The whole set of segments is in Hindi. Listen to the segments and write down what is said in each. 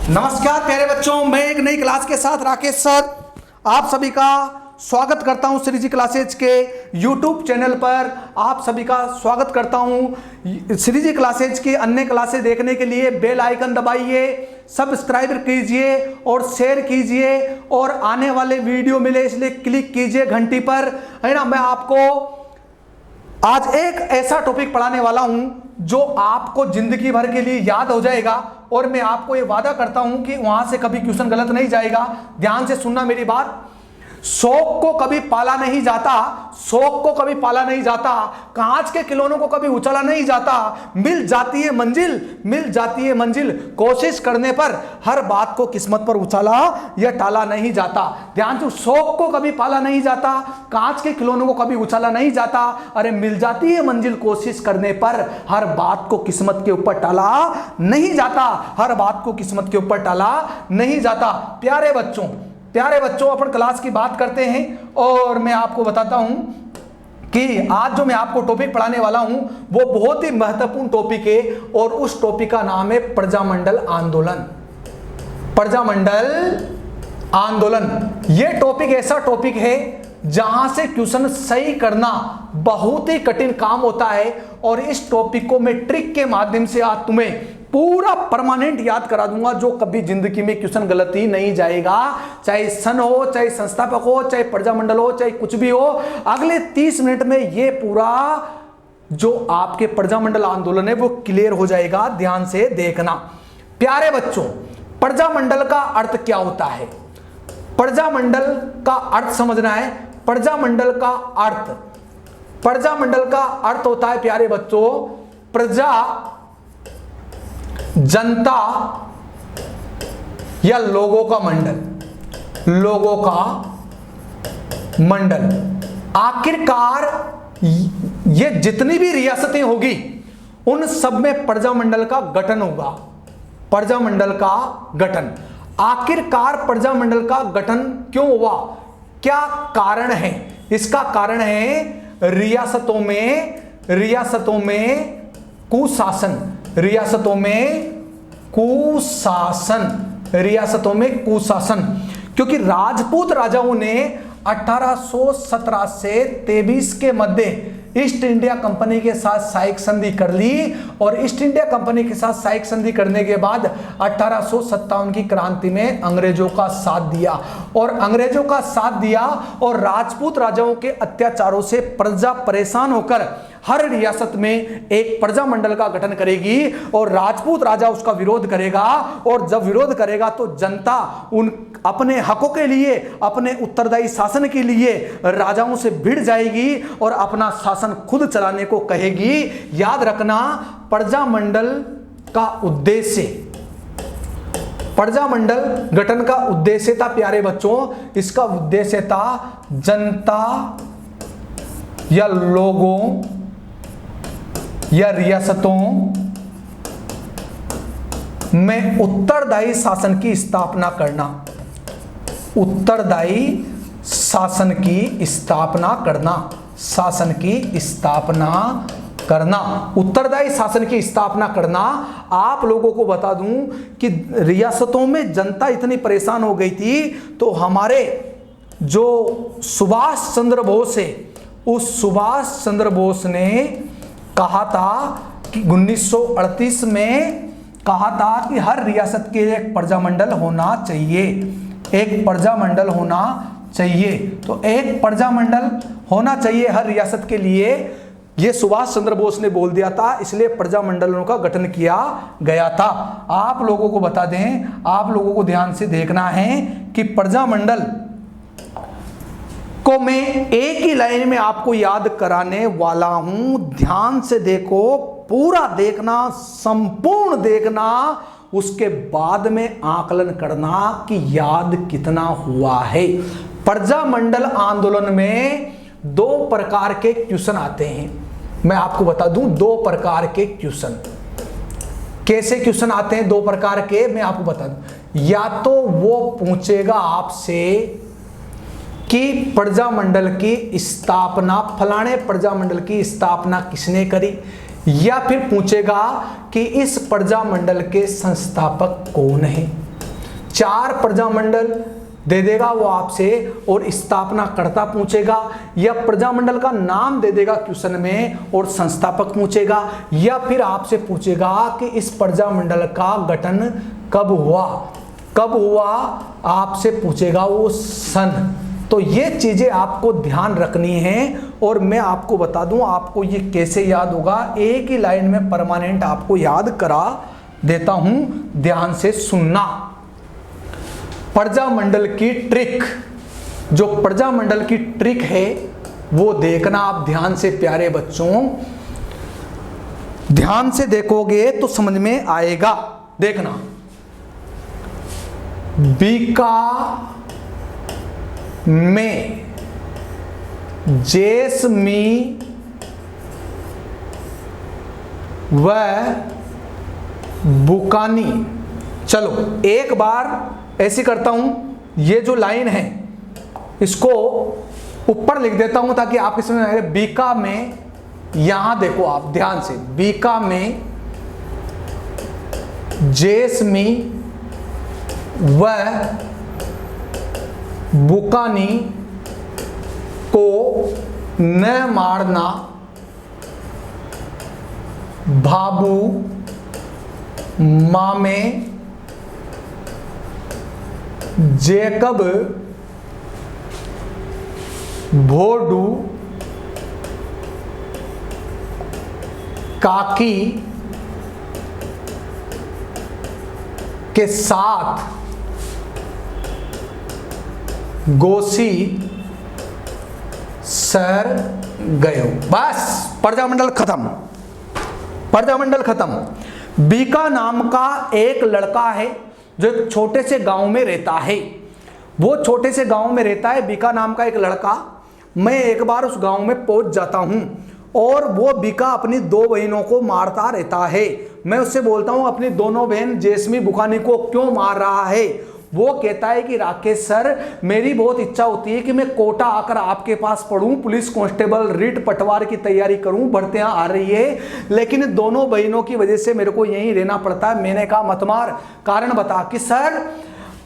नमस्कार प्यारे बच्चों, मैं एक नई क्लास के साथ राकेश सर आप सभी का स्वागत करता हूं। श्रीजी क्लासेज के यूट्यूब चैनल पर आप सभी का स्वागत करता हूं। श्रीजी क्लासेज की अन्य क्लासेस देखने के लिए बेल आइकन दबाइए, सब्सक्राइब कीजिए और शेयर कीजिए और आने वाले वीडियो मिले इसलिए क्लिक कीजिए घंटी पर, है ना। मैं आपको आज एक ऐसा टॉपिक पढ़ाने वाला हूं जो आपको जिंदगी भर के लिए याद हो जाएगा और मैं आपको ये वादा करता हूं कि वहां से कभी क्वेश्चन गलत नहीं जाएगा। ध्यान से सुनना मेरी बात। शौक को कभी पाला नहीं जाता, शौक को कभी पाला नहीं जाता, कांच के खिलौनों को कभी उछाला नहीं जाता। मिल जाती है मंजिल, मिल जाती है मंजिल, कोशिश करने पर हर बात को किस्मत पर उछाला या टाला नहीं जाता। ध्यान से, शौक को कभी पाला नहीं जाता, कांच के खिलौनों को कभी उछाला नहीं जाता। अरे मिल जाती है मंजिल, कोशिश करने पर हर बात को किस्मत के ऊपर टाला नहीं जाता, हर बात को किस्मत के ऊपर टाला नहीं जाता। प्यारे बच्चों अपन क्लास की बात करते हैं और मैं आपको बताता हूं कि आज जो मैं आपको टॉपिक पढ़ाने वाला हूं वो बहुत ही महत्वपूर्ण टॉपिक है और उस टॉपिक का नाम है प्रजामंडल आंदोलन। प्रजामंडल आंदोलन यह टॉपिक ऐसा टॉपिक है जहां से क्वेश्चन सही करना बहुत ही कठिन काम होता है और इस टॉपिक को मैं ट्रिक के माध्यम से आज तुम्हें पूरा परमानेंट याद करा दूंगा जो कभी जिंदगी में क्वेश्चन गलत ही नहीं जाएगा। चाहे सन हो, चाहे संस्थापक हो, चाहे प्रजामंडल हो, चाहे कुछ भी हो, अगले 30 मिनट में ये पूरा जो आपके प्रजामंडल आंदोलन है वो क्लियर हो जाएगा। ध्यान से देखना प्यारे बच्चों, प्रजामंडल का अर्थ क्या होता है, प्रजामंडल का अर्थ समझना है। प्रजामंडल का अर्थ होता है प्यारे बच्चों, प्रजा जनता या लोगों का मंडल, लोगों का मंडल। आखिरकार ये जितनी भी रियासतें होगी उन सब में प्रजामंडल का गठन होगा। प्रजामंडल का गठन, आखिरकार प्रजामंडल का गठन क्यों हुआ, क्या कारण है? इसका कारण है रियासतों में कुशासन, रियासतों में कुशासन। क्योंकि राजपूत राजाओं ने 1817 से 23 के मध्य ईस्ट इंडिया कंपनी के साथ सहायक संधि कर ली और ईस्ट इंडिया कंपनी के साथ सहायक संधि करने के बाद 1857 की क्रांति में अंग्रेजों का साथ दिया और राजपूत राजाओं के अत्याचारों से प्रजा परेशान होकर हर रियासत में एक प्रजामंडल का गठन करेगी और राजपूत राजा उसका विरोध करेगा और जब विरोध करेगा तो जनता उन अपने हकों के लिए, अपने उत्तरदायी शासन के लिए राजाओं से भिड़ जाएगी और अपना शासन खुद चलाने को कहेगी। याद रखना, प्रजामंडल का उद्देश्य, प्रजामंडल गठन का उद्देश्य था प्यारे बच्चों, इसका उद्देश्य था जनता या लोगों या रियासतों में उत्तरदायी शासन की स्थापना करना, उत्तरदायी शासन की स्थापना करना, शासन की स्थापना करना, उत्तरदायी शासन की स्थापना करना। आप लोगों को बता दूं कि रियासतों में जनता इतनी परेशान हो गई थी तो हमारे जो सुभाष चंद्र बोस है, उस सुभाष चंद्र बोस ने कहा था कि 1938 में कहा था कि हर रियासत के एक प्रजामंडल होना चाहिए, एक प्रजामंडल होना चाहिए। तो एक प्रजामंडल होना चाहिए हर रियासत के लिए, ये सुभाष चंद्र बोस ने बोल दिया था, इसलिए प्रजामंडलों का गठन किया गया था। आप लोगों को बता दें, आप लोगों को ध्यान से देखना है कि प्रजामंडल को मैं एक ही लाइन में आपको याद कराने वाला हूं। ध्यान से देखो, पूरा देखना, संपूर्ण देखना, उसके बाद में आकलन करना कि याद कितना हुआ है। प्रजामंडल आंदोलन में 2 प्रकार के क्वेश्चन आते हैं। मैं आपको बता दूं 2 प्रकार के क्वेश्चन कैसे क्वेश्चन आते हैं। 2 प्रकार के मैं आपको बता दूं, या तो वो पूछेगा आपसे कि प्रजामंडल की स्थापना, फलाने प्रजामंडल की स्थापना किसने करी, या फिर पूछेगा कि इस प्रजामंडल के संस्थापक कौन है। 4 प्रजामंडल दे देगा वो आपसे और स्थापना कर्ता पूछेगा, या प्रजामंडल का नाम दे देगा क्वेश्चन में और संस्थापक पूछेगा, या फिर आपसे पूछेगा कि इस प्रजामंडल का गठन कब हुआ, कब हुआ आपसे पूछेगा वो सन। तो ये चीजें आपको ध्यान रखनी है और मैं आपको बता दूं आपको ये कैसे याद होगा, एक ही लाइन में परमानेंट आपको याद करा देता हूं, ध्यान से सुनना। प्रजामंडल की ट्रिक, जो प्रजामंडल की ट्रिक है वो देखना आप ध्यान से प्यारे बच्चों, ध्यान से देखोगे तो समझ में आएगा। देखना, बीका में जेसमी व बुकानी। चलो एक बार ऐसी करता हूं, ये जो लाइन है इसको ऊपर लिख देता हूं ताकि आप इसमें आए। बीका में, यहां देखो आप ध्यान से, बीका में जेसमी व बुकानी को न मारना, भाबू मामे जेकब भोडू काकी के साथ गोसी शहर गयो। बस प्रजामंडल खत्म, प्रजामंडल खत्म। बीका नाम का एक लड़का है जो एक छोटे से गांव में रहता है, वो छोटे से गांव में रहता है, बीका नाम का एक लड़का। मैं एक बार उस गांव में पहुंच जाता हूं और वो बीका अपनी 2 बहनों को मारता रहता है। मैं उससे बोलता हूं अपनी दोनों बहन जेसमी बुकानी को क्यों मार रहा है। वो कहता है कि राकेश सर, मेरी बहुत इच्छा होती है कि मैं कोटा आकर आपके पास पढ़ूं, पुलिस कांस्टेबल रिट पटवार की तैयारी करूं, भर्तियां आ रही है, लेकिन दोनों बहनों की वजह से मेरे को यहीं रहना पड़ता है। मैंने कहा मत मार, कारण बता। कि सर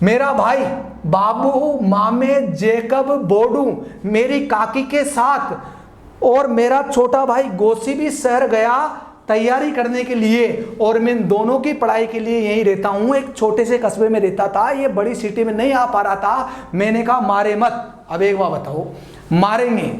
मेरा भाई बाबू मामे जेकब बोडू मेरी काकी के साथ और मेरा छोटा भाई गोसी भी शहर गया तैयारी करने के लिए, और मैं दोनों की पढ़ाई के लिए यहीं रहता हूं। एक छोटे से कस्बे में रहता था, ये बड़ी सिटी में नहीं आ पा रहा था। मैंने कहा मारे मत। अब एक बात बताओ, मारेंगे,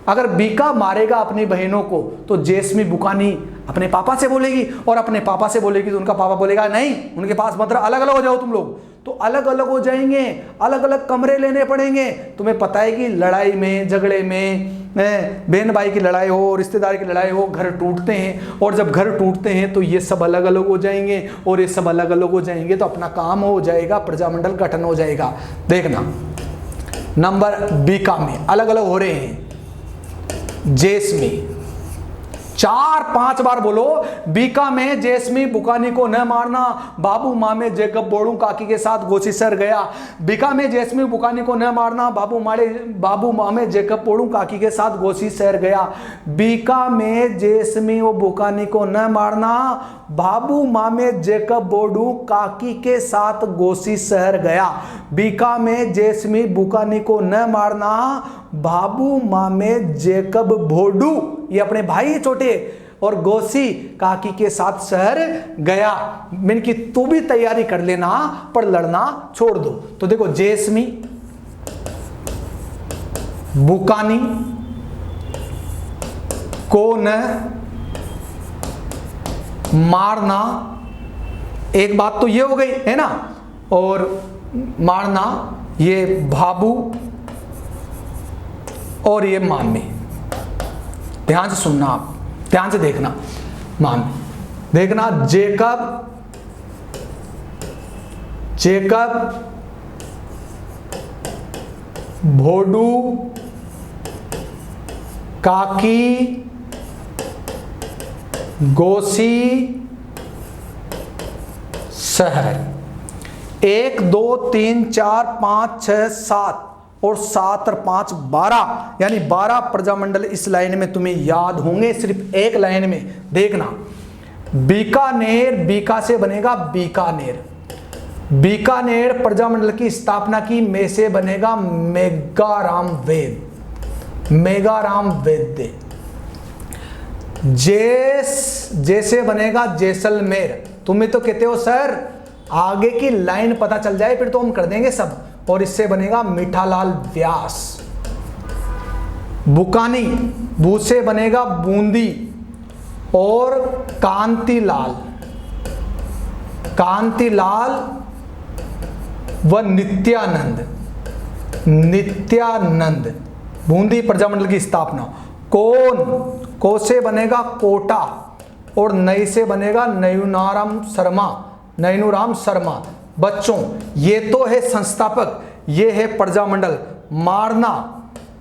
अगर बीका मारेगा अपनी बहनों को तो जेसमी बुकानी अपने पापा से बोलेगी, और अपने पापा से बोलेगी तो उनका पापा बोलेगा नहीं उनके पास मत, अलग अलग हो जाओ तुम लोग। तो अलग अलग हो जाएंगे, अलग अलग कमरे लेने पड़ेंगे। तुम्हें पता है कि लड़ाई में, झगड़े में, बहन भाई की लड़ाई हो, रिश्तेदार की लड़ाई हो, घर टूटते हैं, और जब घर टूटते हैं तो ये सब अलग अलग हो जाएंगे, और ये सब अलग अलग हो जाएंगे तो अपना काम हो जाएगा, प्रजामंडल गठन हो जाएगा। देखना, नंबर बीका में अलग अलग हो रहे हैं। जेसमी 4-5 बार बोलो, बीका में जेसमी बुकानी को न मारना, बाबू मामे जेकब बोडू काकी के साथ गोसी शहर गया। बीका में जेसमी बुकानी को न मारना, बाबू मामे जेकब बोडू काकी के साथ गोसी शहर गया। बीका में जेसमी व बुकानी को न मारना, बाबू मामे जेकब बोडू काकी के साथ गोसी शहर गया। बीका में जेसमी बुकानी को न मारना, बाबू मामे जेकब भोडू, ये अपने भाई छोटे, और गोसी काकी के साथ शहर गया। मैंने कि तू भी तैयारी कर लेना पर लड़ना छोड़ दो। तो देखो, जेसमी बुकानी को न मारना, एक बात तो ये हो गई है ना, और मारना ये बाबू और ये मामी। ध्यान से सुनना, आप ध्यान से देखना। मामी देखना, जेकब भोडू काकी गोसी शहर। 1 2 3 4 5 6 7 और 7 और 5 12, यानी 12 प्रजामंडल इस लाइन में तुम्हें याद होंगे, सिर्फ एक लाइन में। देखना, बीकानेर, बीका से बनेगा बीकानेर, बीकानेर प्रजामंडल की स्थापना की में से बनेगा मेघाराम वेद, मेघाराम वेद। जैसे बनेगा जैसलमेर। तुम्हें तो कहते हो सर आगे की लाइन पता चल जाए फिर तो हम कर देंगे सब, और इससे बनेगा मीठालाल व्यास। बुकानी, बू से बनेगा बूंदी और कांतिलाल, कांतिलाल व नित्यानंद, नित्यानंद। बूंदी प्रजामंडल की स्थापना। कौन, को से बनेगा कोटा और नई से बनेगा नयनाराम शर्मा, नयनुराम शर्मा। बच्चों ये तो है संस्थापक, ये है प्रजामंडल। मारना,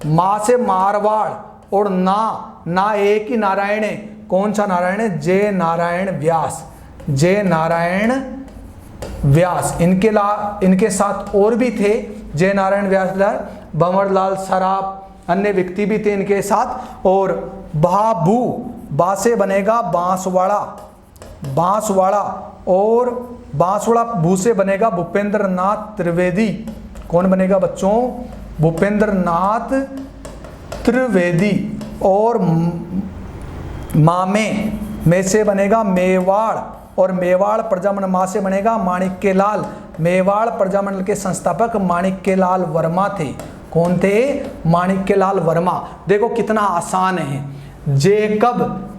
मां से मारवाड़ और ना एक ही नारायण है। कौन सा नारायण है? जय नारायण व्यास, जय नारायण व्यास। इनके साथ और भी थे जय नारायण व्यास, भंवरलाल सराफ, अन्य व्यक्ति भी थे इनके साथ। और बाबू, बा से बनेगा बांसवाड़ा, बांसवाड़ा और बांसवाड़ा। भू से बनेगा भूपेंद्र नाथ त्रिवेदी। कौन बनेगा बच्चों? भूपेंद्र नाथ त्रिवेदी। और मामे, में से बनेगा मेवाड़ और मेवाड़ प्रजामंडल। मां से बनेगा माणिक्यलाल। मेवाड़ प्रजामंडल के संस्थापक माणिक्यलाल वर्मा थे। कौन थे? माणिक्यलाल वर्मा। देखो कितना आसान है। जेकब,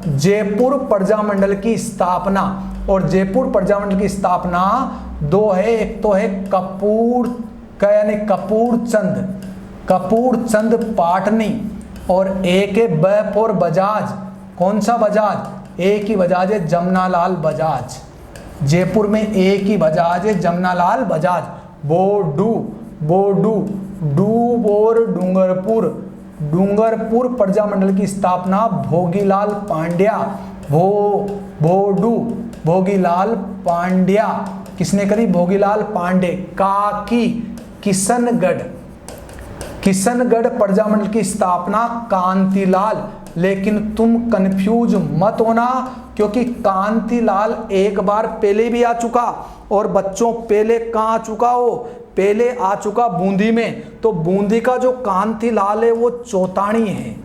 जयपुर प्रजामंडल की स्थापना। और जयपुर प्रजामंडल की स्थापना दो है, एक तो है कपूर का यानी कपूर चंद पाटनी, और एक है ब फॉर बजाज। कौन सा बजाज? एक ही बजाज है, जमनालाल बजाज। जयपुर में एक ही बजाज है, जमनालाल बजाज। बोडू, डूब और डूंगरपुर प्रजामंडल की स्थापना भोगीलाल पांड्या। भोगीलाल पांड्या। किसने करी? भोगीलाल पांडे। काकी, किशनगढ़ प्रजामंडल की स्थापना कांतिलाल। लेकिन तुम कंफ्यूज मत होना, क्योंकि कांतिलाल एक बार पहले भी आ चुका। और बच्चों पहले कहाँ आ चुका हो? पहले आ चुका बूंदी में। तो बूंदी का जो कांतिलाल है वो चौतानी है,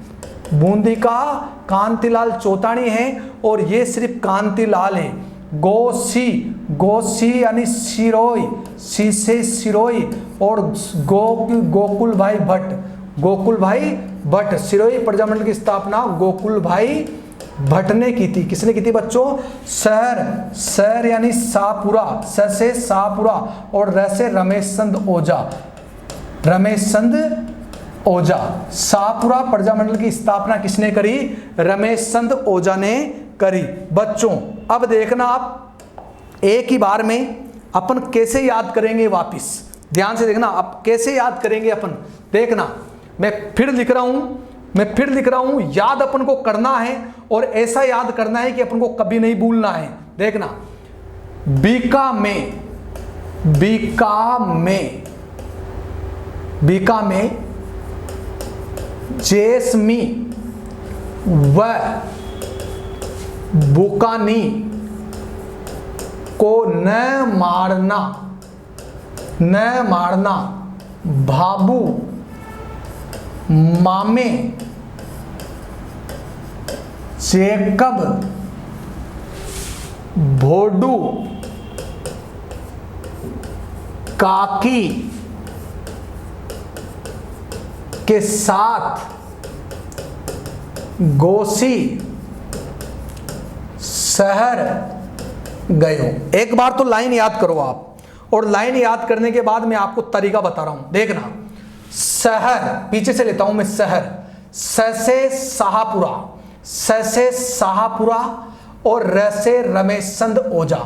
बूंदी का कांतिलाल चौतानी है, और ये सिर्फ कांतिलाल है। गोसी यानी सिरोई, सी से सिरोई। और गोकुल भाई भट्ट। सिरोई प्रजामंडल की स्थापना गोकुल भाई भट्ट ने की थी। किसने की थी बच्चों? शहर यानी शाहपुरा, स से शाहपुरा और र से रमेश चंद ओझा। शाहपुरा प्रजामंडल की स्थापना किसने करी? रमेश चंद ओझा ने करी। बच्चों अब देखना आप एक ही बार में अपन कैसे याद करेंगे वापिस, ध्यान से देखना अब कैसे याद करेंगे अपन। देखना मैं फिर लिख रहा हूं, याद अपन को करना है और ऐसा याद करना है कि अपन को कभी नहीं भूलना है। देखना, बीका में जेसमी व बुकानी को न मारना। भाबू, मामे, जेकब, भोडू, काकी के साथ गोसी शहर गए हो। एक बार तो लाइन याद करो आप, और लाइन याद करने के बाद मैं आपको तरीका बता रहा हूं। देखना, शहर पीछे से लेता हूं मैं, शहर स से शाहपुरा और र से रमेश चंद ओझा।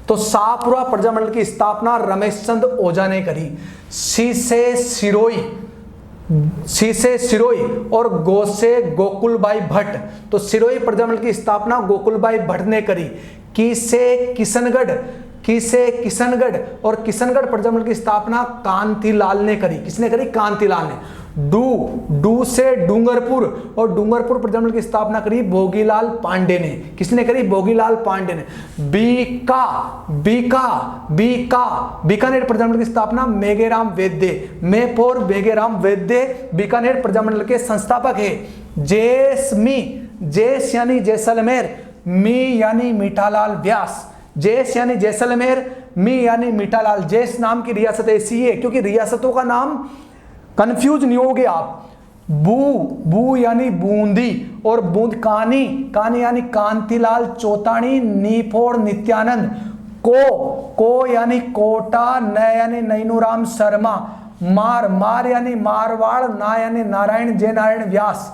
तो शाहपुरा प्रजामंडल की स्थापना रमेश चंद ओझा ने करी। सी से सिरोई और गो से गोकुल भाई भट्ट। तो सिरोई प्रजामंडल की स्थापना गोकुल भाई भट्ट ने करी। की से किशनगढ़ और किशनगढ़ प्रजामंडल की स्थापना कांतिलाल ने करी। किसने करी? कांतिलाल ने। डू से डूंगरपुर, और डूंगरपुर प्रजामंडल की स्थापना करी भोगीलाल पांडे ने। किसने करी? भोगीलाल पांडे ने। बीकानेर प्रजामंडल की स्थापना मेघेराम वैद्य, मे फॉर मेघेराम वैद्य बीकानेर प्रजामंडल के संस्थापक है। जेस यानी जैसलमेर, मी यानी मीठालाल व्यास। जेस यानी जैसलमेर, मी यानी मीठालाल। जेस नाम की रियासत ऐसी है, क्योंकि रियासतों का नाम कंफ्यूज नहीं होगे आप। बू यानी बूंदी, और बूंद कानी यानी कांतिलाल चौतानी, नीफोड़ नित्यानंद। को यानी कोटा, न यानी नैनूराम शर्मा। मार यानी मारवाड़, ना यानी नारायण जय नारायण व्यास।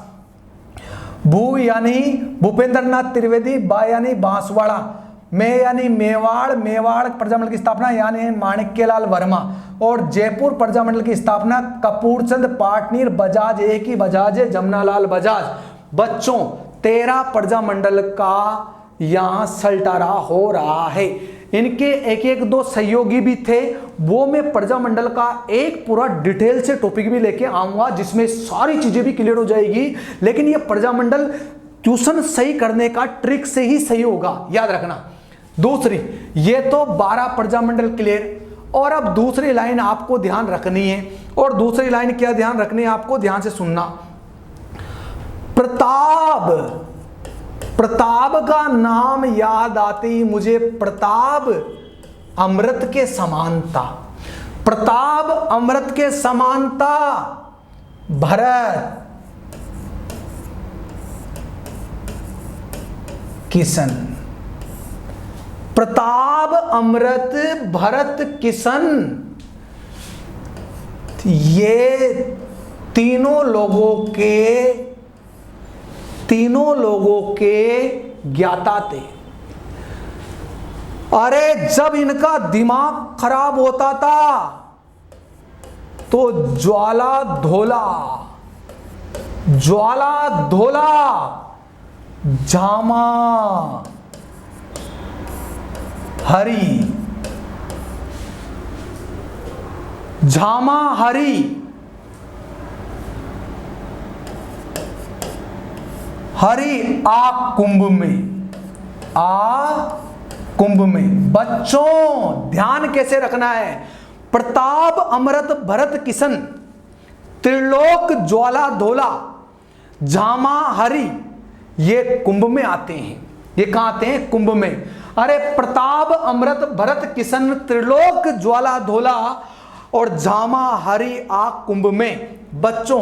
भू यानी भूपेंद्रनाथ त्रिवेदी, बा यानी बांसवाड़ा। में यानी मेवाड़ प्रजामंडल की स्थापना यानी माणिक्यलाल वर्मा। और जयपुर प्रजामंडल की स्थापना कपूरचंद पाटनीर बजाज, एक ही बजाज है, जमनालाल बजाज। बच्चों 13 प्रजामंडल का यहां सल्टारा हो रहा है। इनके एक दो सहयोगी भी थे, वो मैं प्रजामंडल का एक पूरा डिटेल से टॉपिक भी लेके आऊंगा, जिसमें सारी चीजें भी क्लियर हो जाएगी। लेकिन ये प्रजामंडल ट्यूशन सही करने का ट्रिक से ही सही होगा, याद रखना। दूसरी, ये तो 12 प्रजामंडल क्लियर। और अब दूसरी लाइन आपको ध्यान रखनी है, और दूसरी लाइन क्या ध्यान रखनी है आपको? ध्यान से सुनना। प्रताप का नाम याद आते ही मुझे प्रताप अमृत के समान था। प्रताप अमृत के समान था। भरत किशन, प्रताप अमृत भरत किशन, ये तीनों लोगों के ज्ञाता थे। अरे जब इनका दिमाग खराब होता था तो ज्वाला धोला झामा हरि आ कुंभ में। बच्चों ध्यान कैसे रखना है? प्रताप अमृत भरत किशन, त्रिलोक ज्वाला धोला, झामा हरि, ये कुंभ में आते हैं। ये कहां आते हैं? कुंभ में। अरे प्रताप अमृत भरत किशन, त्रिलोक ज्वाला धोला और झामा हरि आ कुंभ में। बच्चों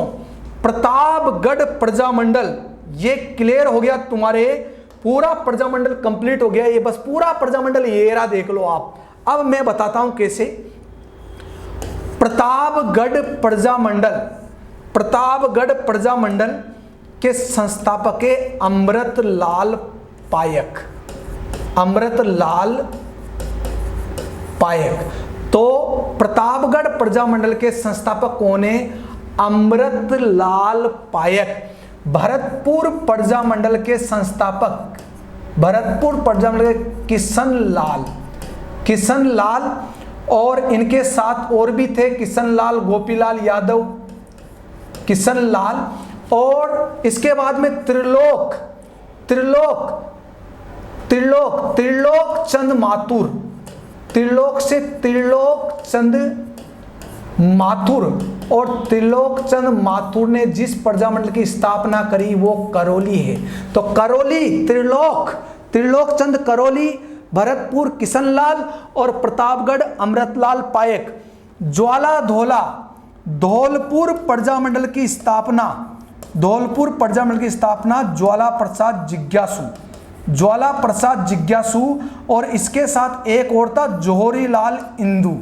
प्रतापगढ़ प्रजामंडल ये क्लियर हो गया, तुम्हारे पूरा प्रजामंडल कंप्लीट हो गया। ये बस पूरा प्रजामंडल ये रहा, देख लो आप। अब मैं बताता हूं कैसे। प्रतापगढ़ प्रजामंडल के संस्थापक है अमृतलाल पायक। तो प्रतापगढ़ प्रजामंडल के संस्थापक कौन है? अमृतलाल पायक। भरतपुर प्रजामंडल के संस्थापक, भरतपुर प्रजामंडल के किशन लाल, और इनके साथ और भी थे, किशन लाल, गोपीलाल यादव, किशन लाल। और इसके बाद में त्रिलोक चंद माथुर, त्रिलोक से त्रिलोक चंद माथुर। और त्रिलोक चंद माथुर ने जिस प्रजामंडल की स्थापना करी वो करौली है। तो करौली, त्रिलोक चंद करौली, भरतपुर किशनलाल और प्रतापगढ़ अमृतलाल पायक। ज्वाला धोला धौलपुर प्रजामंडल की स्थापना, ज्वाला प्रसाद जिज्ञासु, और इसके साथ एक और था जौहरी लाल इंदु।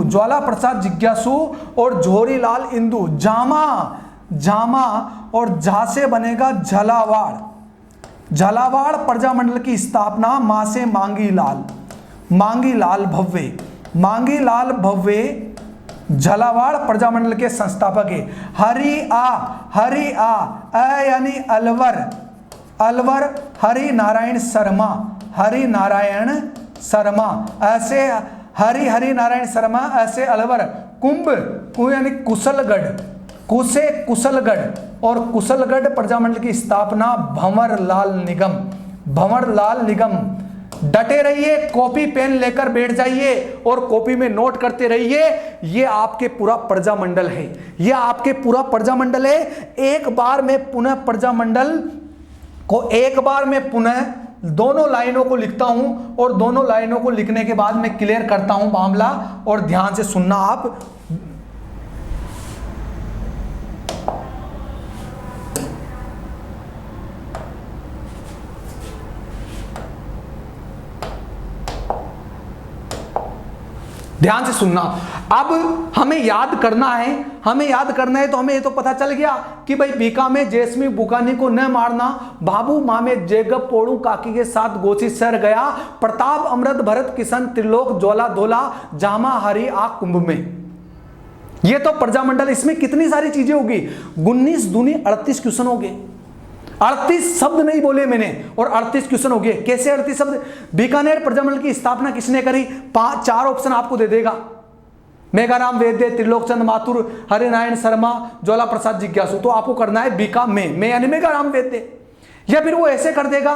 ज्वाला प्रसाद जिज्ञासु और जौहरी लाल इंदु। झामा और झा से बनेगा झालावाड़ प्रजामंडल की स्थापना मां से मांगीलाल भव्य झालावाड़ प्रजामंडल के संस्थापक है। हरि आ यानी अलवर हरि नारायण शर्मा, ऐसे हरि नारायण शर्मा, ऐसे अलवर। कु यानी कुशलगढ़, कुसे कुशलगढ़ और कुशलगढ़ प्रजामंडल की स्थापना भंवरलाल निगम, भंवरलाल निगम। डटे रहिए, कॉपी पेन लेकर बैठ जाइए और कॉपी में नोट करते रहिए। ये आपके पूरा प्रजामंडल है, ये आपके पूरा प्रजामंडल है। एक बार मैं पुनः प्रजामंडल को दोनों लाइनों को लिखता हूं और दोनों लाइनों को लिखने के बाद मैं क्लियर करता हूं मामला, और ध्यान से सुनना आप। ध्यान से सुनना। अब हमें याद करना है, तो हमें ये तो पता चल गया कि भाई बीका में जेसमी बुकानी को न मारना, बाबू मामे जेगब पोड़ू काकी के साथ गोची सर गया, प्रताप अमृत भरत किशन त्रिलोक ज्वाला धोला, जामा हरी आग कुंभ में। ये तो प्रजामंडल, इसमें कितनी सारी चीजें होगी। 19 दूनी 38 क्वेश्चन हो गए। 38 शब्द नहीं बोले मैंने और 38 क्वेश्चन हो गए। कैसे 38 शब्द? बीकानेर प्रजामंडल की स्थापना किसने करी? 4 ऑप्शन आपको दे देगा। मेघाराम वैद्य, त्रिलोकचंद माथुर, हरिनारायण शर्मा, ज्वाला प्रसाद जिज्ञासु। तो आपको करना है बीका में यानी मेघाराम वैद्य, या फिर वो ऐसे कर देगा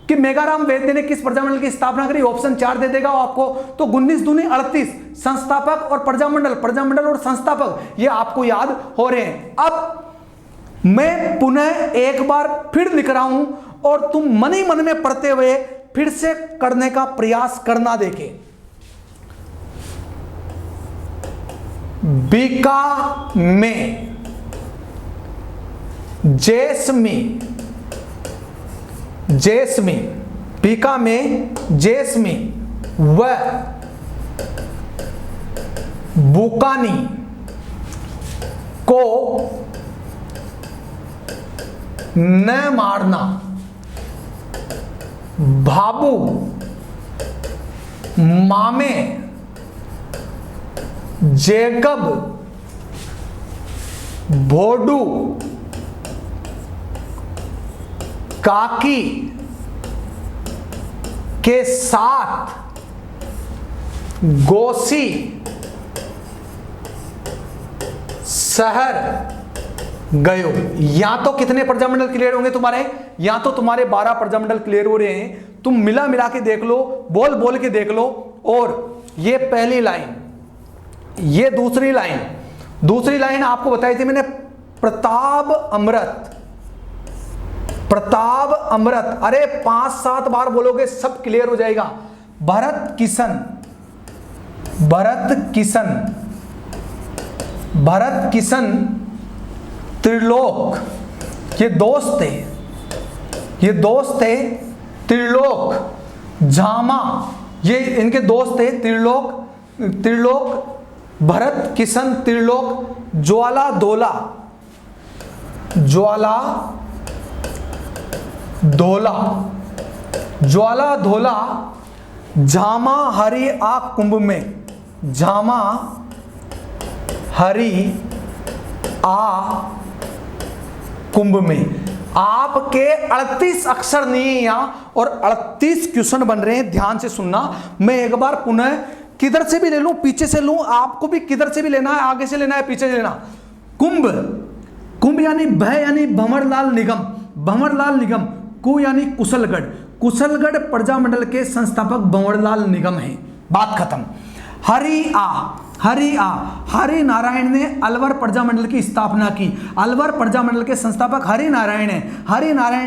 कि मेघाराम वैद्य ने किस प्रजामंडल की स्थापना करी, ऑप्शन 4 दे देगा आपको। तो 19 दूनी 38, संस्थापक और प्रजामंडल और संस्थापक ये आपको याद हो रहे हैं। अब मैं पुनः एक बार फिर लिख रहा हूं और तुम मन ही मन में पढ़ते हुए फिर से करने का प्रयास करना। देखे, बीका में जेसमी, बीका में जेसमी व बुकानी को न मारना, बाबू मामे जेकब भोडू काकी के साथ गोसी शहर गयो। या तो कितने प्रजामंडल क्लियर होंगे तुम्हारे? या तो तुम्हारे 12 प्रजामंडल क्लियर हो रहे हैं। तुम मिला के देख लो, बोल के देख लो। और ये पहली लाइन, ये दूसरी लाइन आपको बताई थी मैंने, प्रताप अमृत। अरे 5-7 बार बोलोगे सब क्लियर हो जाएगा। भरत किशन त्रिलोक, ये दोस्त थे त्रिलोक, जामा ये इनके दोस्त थे त्रिलोक, भरत किशन त्रिलोक, ज्वाला धोला, जामा हरि आ कुंभ में, जामा हरि आ कुंभ में। आपके 38 अक्षर नहीं है यहां और 38 क्वेश्चन बन रहे हैं। ध्यान से सुनना। मैं एक बार पुनः किधर से भी ले लूं, पीछे से लूं, आपको भी किधर से भी लेना है, आगे से लेना है, पीछे से लेना। कुंभ यानी भय यानी भंवरलाल निगम, कु यानी कुशलगढ़ प्रजामंडल के संस्थापक भंवरलाल निगम है। बात खत्म। हरि नारायण ने अलवर प्रजामंडल की स्थापना की। अलवर प्रजामंडल के संस्थापक हरि नारायण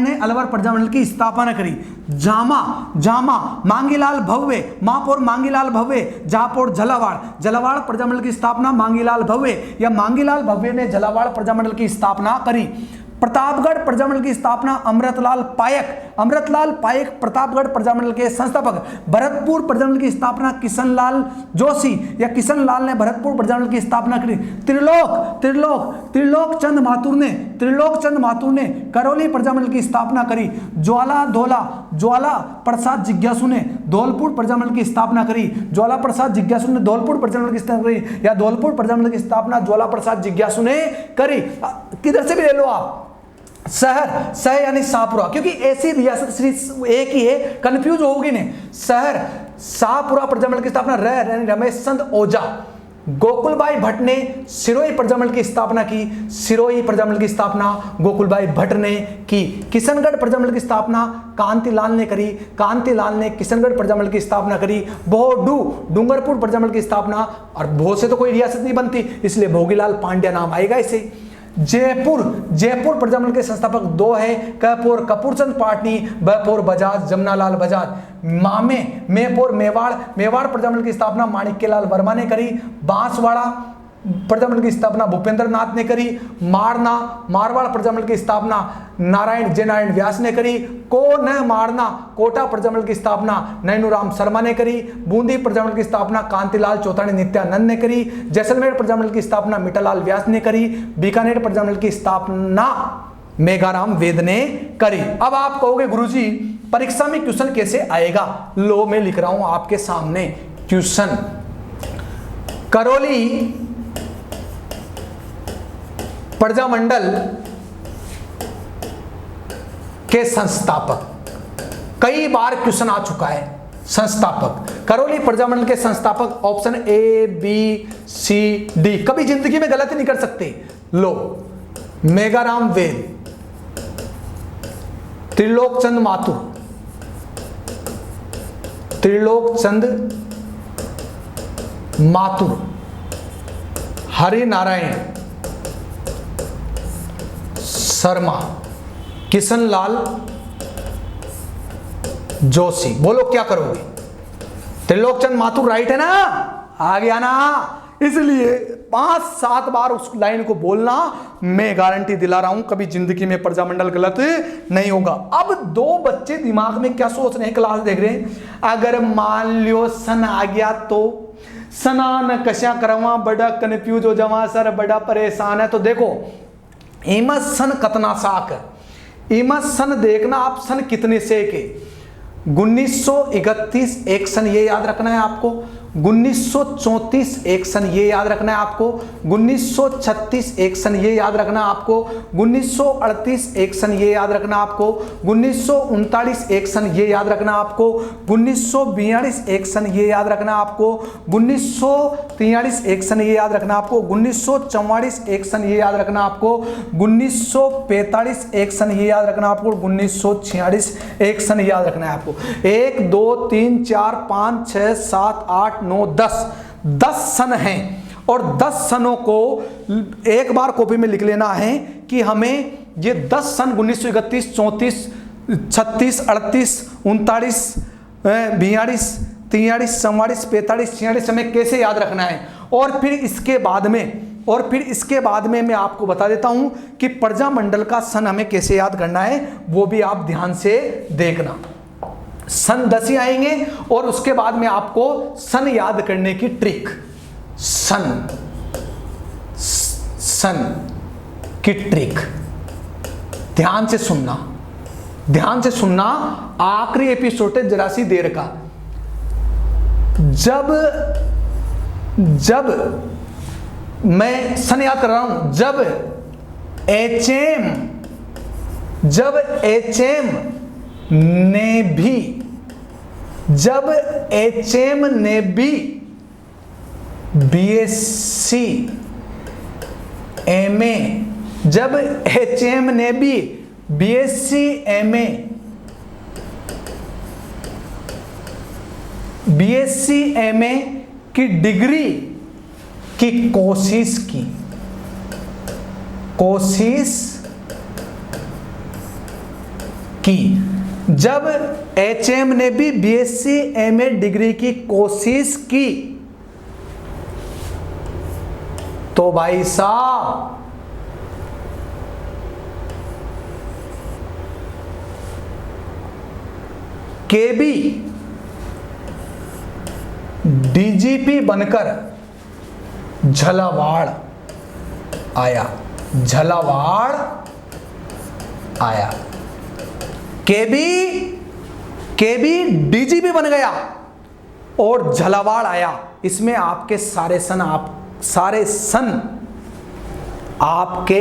ने अलवर प्रजामंडल की स्थापना करी। जामा मांगीलाल भव्य, महापौर मांगीलाल भव्य, जहापौर झालावाड़ प्रजामंडल की स्थापना मांगीलाल भव्य, या मांगीलाल भव्य ने झालावाड़ प्रजामंडल की स्थापना करी। प्रतापगढ़ प्रजामंडल की स्थापना अमृतलाल पायक प्रतापगढ़ प्रजामंडल के संस्थापक। भरतपुर प्रजामंडल की स्थापना किशनलाल जोशी, या किशनलाल ने भरतपुर प्रजामंडल की स्थापना करी। त्रिलोक चंद माथुर ने करौली प्रजामंडल की स्थापना करी। ज्वाला प्रसाद जिज्ञासु ने धौलपुर प्रजामंडल की स्थापना करी। या धौलपुर प्रजामंडल की स्थापना ज्वाला प्रसाद जिज्ञासु ने करी। किधर से भी ले लो आप। शहर यानी शाहपुरा, क्योंकि ऐसी रियासत सिर्फ एक ही है, कंफ्यूज होगी नहीं। शाहपुरा प्रजामंडल की स्थापना रमेश चंद ओझा। गोकुलभाई भट्ट ने सिरोही प्रजामंडल की स्थापना की, सिरोही प्रजामंडल की स्थापना गोकुलभाई भट्ट ने की। किशनगढ़ प्रजामंडल की स्थापना कांतिलाल ने करी, कांतिलाल ने किशनगढ़ प्रजामंडल की स्थापना करी। भोडू डूंगरपुर प्रजामंडल की स्थापना, और भो से तो कोई रियासत नहीं बनती, इसलिए भोगीलाल पांड्या नाम आएगा इसे। जयपुर, जयपुर प्रजामंडल के संस्थापक दो है, कपूर कपूरचंद पाटनी, बहपुर बजाज जमनालाल बजाज। मामे मेहपुर मेवाड़, मेवाड़ प्रजामंडल की स्थापना माणिक्यलाल वर्मा ने करी। बांसवाड़ा प्रजामंडल की स्थापना भूपेंद्र नाथ ने करी। मारना, मारवाड़ प्रजामंडल की स्थापना नारायण जयनारायण व्यास ने करी। को न मारना, कोटा प्रजामंडल की स्थापना नैनूराम शर्मा ने करी। बूंदी प्रजामंडल की स्थापना कांतिलाल चौतानी नित्यानंद ने करी। जैसलमेर प्रजामंडल की स्थापना मिठालाल व्यास ने करी। बीकानेर प्रजामंडल की स्थापना मेघाराम वेद ने करी। अब आप कहोगे गुरुजी परीक्षा में क्वेश्चन कैसे आएगा? लो मैं लिख रहा हूं आपके सामने क्वेश्चन। करौली प्रजामंडल के संस्थापक, कई बार क्वेश्चन आ चुका है। संस्थापक, करौली प्रजामंडल के संस्थापक option A B C D, कभी जिंदगी में गलती नहीं कर सकते। लो, मेघाराम वेद, त्रिलोकचंद माथुर, त्रिलोकचंद माथुर, हरि नारायण शर्मा, किशनलाल जोशी। बोलो क्या करोगे? त्रिलोकचंद माथुर राइट है ना? आ गया ना? इसलिए 5-7 बार उस लाइन को बोलना, मैं गारंटी दिला रहा हूं कभी जिंदगी में प्रजामंडल गलत नहीं होगा। अब दो बच्चे दिमाग में क्या सोच रहे हैं, क्लास देख रहे हैं, अगर मान लियो सन आ गया तो सनान कशा करवा, बड़ा कंफ्यूज हो जावा सर, बड़ा परेशान है। तो देखो इमस सन कतना साक, इमस सन देखना आप सन कितने से के। 1931 एक सन ये याद रखना है आपको। 1934 एक सन ये याद रखना है आपको। 1936 एक सन ये याद रखना है आपको। 1938 एक सन ये याद रखना आपको। 1939 एक सन ये याद रखना आपको। 1942 एक सन ये याद रखना आपको। 1943 एक सन ये याद रखना आपको। 1944 एक सन ये याद रखना आपको। 1945 एक सन ये याद रखना आपको। 1946 एक सन याद रखना है आपको। 1 2 3 4 5 6 7 8 9 10 सन हैं, और 10 सनों को एक बार कॉपी में लिख लेना है कि हमें ये 10 सन 1931 34 36 38 39 42 43 44 45 46 हमें कैसे याद रखना है। और फिर इसके बाद में मैं आपको बता देता हूं कि प्रजामंडल का सन हमें कैसे याद करना है, वो भी आप ध्यान से देखना। सन 10 ही आएंगे और उसके बाद में आपको सन याद करने की ट्रिक, सन की ट्रिक ध्यान से सुनना। आखिरी एपिसोड है जरा सी देर का। जब मैं सन याद कर रहा हूं, जब एचएम ने भी बीएससी एमए, जब एचएम ने भी बीएससी एमए की डिग्री की कोशिश की, जब एचएम ने भी बीएससी एमए डिग्री की कोशिश की, तो भाई साहब केबी डीजीपी बनकर झालावाड़ आया। केबी डीजीपी बन गया और झालावाड़ आया। इसमें आपके सारे सन आपके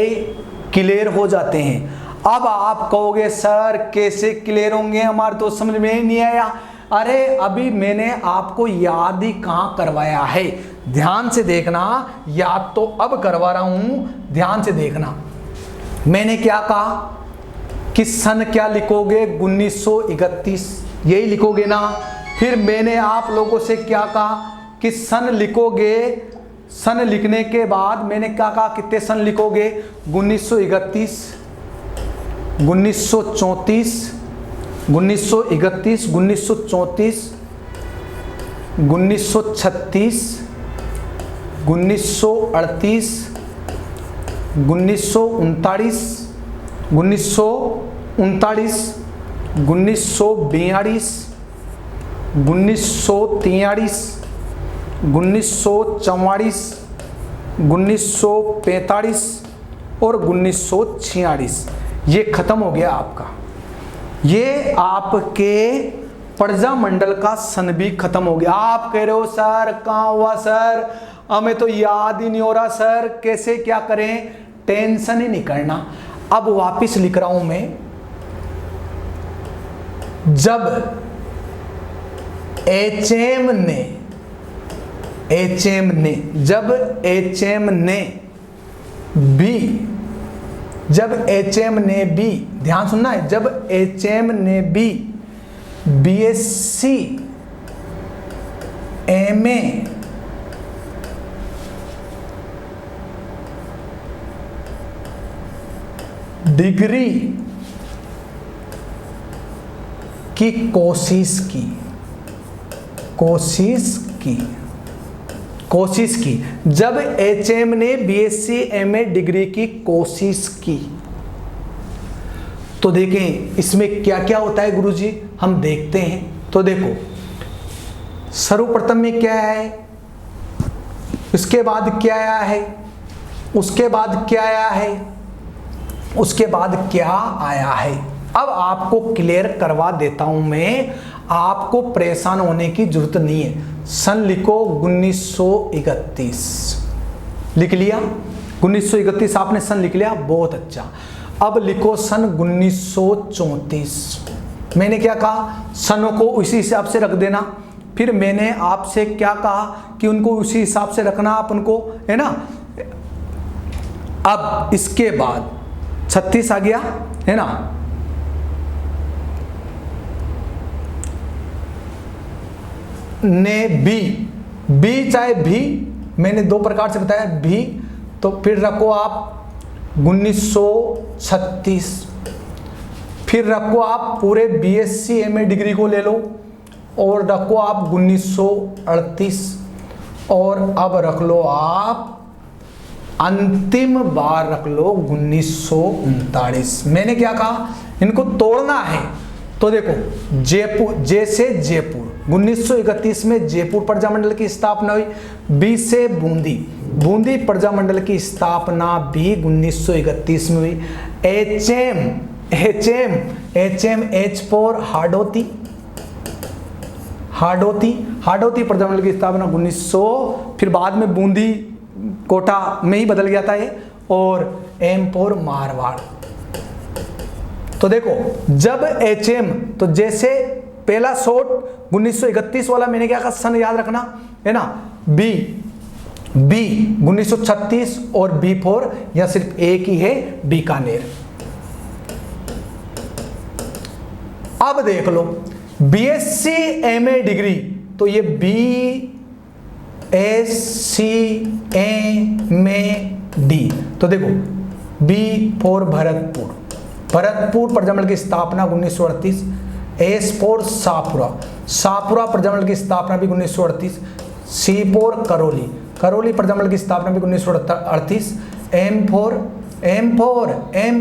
क्लियर हो जाते हैं। अब आप कहोगे सर कैसे क्लियर होंगे, हमारे तो समझ में ही नहीं आया। अरे अभी मैंने आपको याद ही कहां करवाया है। ध्यान से देखना, याद तो अब करवा रहा हूं, ध्यान से देखना। मैंने क्या कहा कि सन क्या लिखोगे 1931, यही लिखोगे ना। फिर मैंने आप लोगों से क्या कहा कि सन लिखोगे, सन लिखने के बाद मैंने क्या कहा कितने सन लिखोगे 1931, 1934, 1931, 1934, 1936, 1938, 1939, 1939, 1942, 1943, 1944, 1945 और 1946। ये खत्म हो गया आपका। ये आपके प्रजामंडल का सन भी खत्म हो गया। आप कह रहे हो सर कहाँ हुआ सर, हमें तो याद ही नहीं हो रहा सर, कैसे क्या करें। टेंशन ही नहीं करना। अब वापिस लिख रहा हूं मैं, जब एचएम भी ध्यान सुनना है, जब एचएम ने भी बीएससी एमए डिग्री की कोशिश की, जब एचएम ने बीएससी एमए डिग्री की कोशिश की, तो देखें इसमें क्या क्या होता है गुरुजी, हम देखते हैं। तो देखो सर्वप्रथम में क्या है, उसके बाद क्या आया है, उसके बाद क्या आया है, उसके बाद क्या आया है। अब आपको क्लियर करवा देता हूं मैं, आपको परेशान होने की जरूरत नहीं है। सन लिखो 1931, लिख लिया 1931, आपने सन लिख लिया, बहुत अच्छा। अब लिखो सन 1934। मैंने क्या कहा, सनों को उसी हिसाब से रख देना। फिर मैंने आपसे क्या कहा कि उनको उसी हिसाब से रखना आप उनको, है ना। अब इसके बाद 36 आ गया, है ना। ने बी चाहे भी, मैंने दो प्रकार से बताया भी, तो फिर रखो आप 1936। फिर रखो आप पूरे बीएससी एमए डिग्री को ले लो और रखो आप 1938। और अब रख लो आप अंतिम बार रख लो 1939। मैंने क्या कहा, इनको तोड़ना है। तो देखो जयपुर, जैसे जयपुर 1931 में जयपुर प्रजामंडल की स्थापना हुई। बी से बूंदी, बूंदी प्रजामंडल की स्थापना भी 1931 में हुई। एच फॉर हाडोती, हाडोती प्रजामंडल की स्थापना 1900, फिर बाद में बूंदी कोटा में ही बदल गया था ये, और एम फॉर मारवाड़। तो देखो जब एचएम, तो जैसे पहला शॉट 1931 वाला मैंने क्या कहा, सन याद रखना, है ना। बी 1936 और बी फॉर, या सिर्फ एक ही है बीकानेर। अब देख लो बीएससी एमए डिग्री, तो ये बीएससी एमए डी। तो देखो बी फॉर भरतपुर, भरतपुर प्रजामंडल की स्थापना 1938। एस फॉर शाहपुरा, शाहपुरा प्रजामंडल की स्थापना भी 1938। सी फॉर करौली, करौली प्रजामंडल की स्थापना भी 1938। एम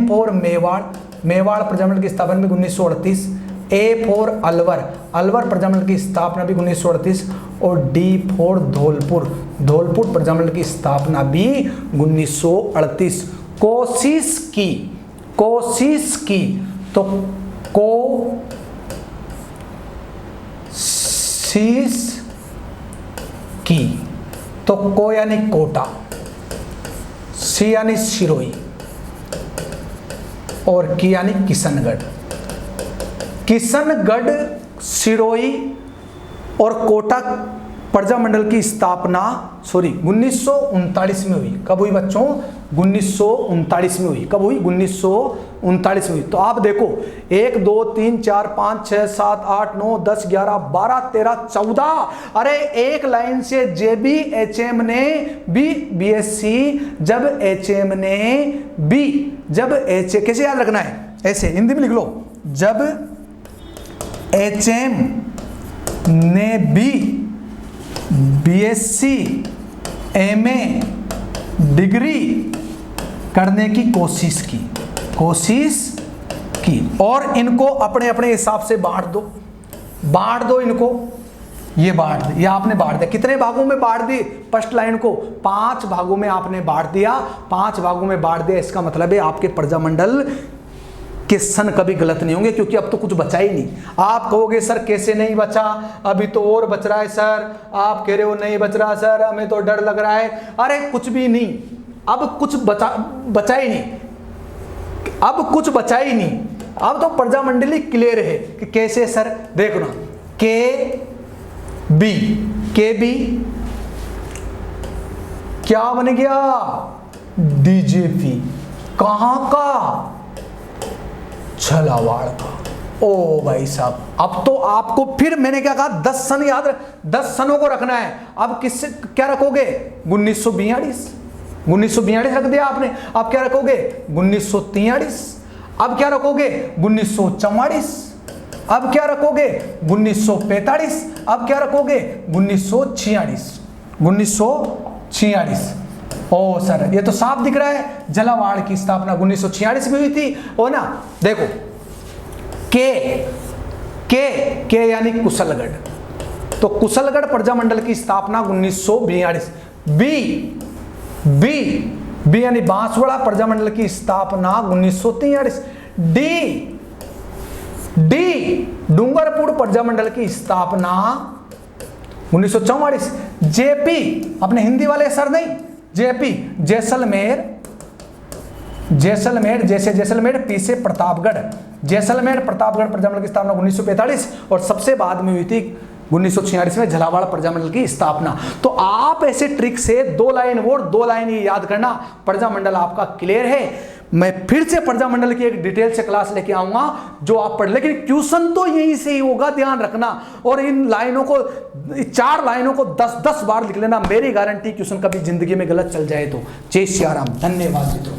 फॉर मेवाड़, मेवाड़ प्रजामंडल की स्थापना भी 1938। ए फॉर अलवर, अलवर प्रजामंडल की स्थापना भी 1938। और डी फॉर धौलपुर, धौलपुर प्रजामंडल की स्थापना भी 1938। कोशिश की, तो कोशिश की, तो को यानी कोटा, सी यानी सिरोही, और की यानी किशनगढ़। किशनगढ़, सिरोही और कोटा प्रजामंडल की स्थापना 1939 में हुई। कब हुई बच्चों? 1939 में हुई। कब हुई? 1939 में हुई। तो आप देखो 1 2 3 4 5 6 7 8 9 10 11 12 13 14, अरे एक लाइन से जेबी एचएम ने बीएससी, जब एचएम ने बी, जब एच, कैसे याद रखना है? ऐसे हिंदी में लिख लो, जब एचएम ने बीएससी एमए डिग्री करने की कोशिश की और इनको अपने अपने हिसाब से बांट दो इनको, ये बांट दे, ये आपने बांट दिया। कितने भागों में बांट दी? फर्स्ट लाइन को 5 भागों में आपने बांट दिया। 5 भागों में बांट दिया, इसका मतलब है आपके प्रजामंडल के सन कभी गलत नहीं होंगे, क्योंकि अब तो कुछ बचा ही नहीं। आप कहोगे सर कैसे नहीं बचा, अभी तो और बच रहा है सर। आप कह रहे हो नहीं बच रहा सर, हमें तो डर लग रहा है। अरे कुछ भी नहीं, अब कुछ बचा ही नहीं, अब कुछ बचा ही नहीं। अब तो प्रजामंडली क्लियर है कि कैसे सर, देखो ना, के बी क्या बन गया? डीजेपी। कहां का? झालावाड़ का। ओ भाई साहब, अब तो आपको फिर मैंने क्या कहा, 10 सन याद, 10 सनों को रखना है। अब किससे क्या रखोगे? 1942 रख दिया आपने। अब क्या रखोगे? 1943। अब क्या रखोगे? 1944। अब क्या रखोगे? 1945। अब क्या रखोगे? 1946। ओ सर, ये तो साफ दिख रहा है, झालावाड़ की स्थापना 1946 में हुई थी, ओ ना। देखो के यानी कुशलगढ़, तो कुशलगढ़ प्रजामंडल की स्थापना 1942। बी यानी बांसवाड़ा प्रजामंडल की स्थापना 1943। डी डूंगरपुर प्रजामंडल की स्थापना 1944। जेपी, अपने हिंदी वाले सर नहीं, जेपी जैसलमेर, जैसलमेर पी से प्रतापगढ़, जैसलमेर प्रतापगढ़ प्रजामंडल की स्थापना 1945, और सबसे बाद में हुई थी 1946 में झालावाड़ प्रजामंडल की स्थापना। तो आप ऐसे ट्रिक से 2 लाइन और 2 लाइन ये याद करना, प्रजामंडल आपका क्लियर है। मैं फिर से प्रजामंडल की एक डिटेल से क्लास लेके आऊंगा जो आप पढ़, लेकिन ट्यूशन तो यहीं से ही होगा, ध्यान रखना। और इन लाइनों को, 4 लाइनों को 10-10 बार लिख लेना, मेरी गारंटी ट्यूशन कभी जिंदगी में गलत चल जाए तो। जय सिया राम, धन्यवाद मित्रों।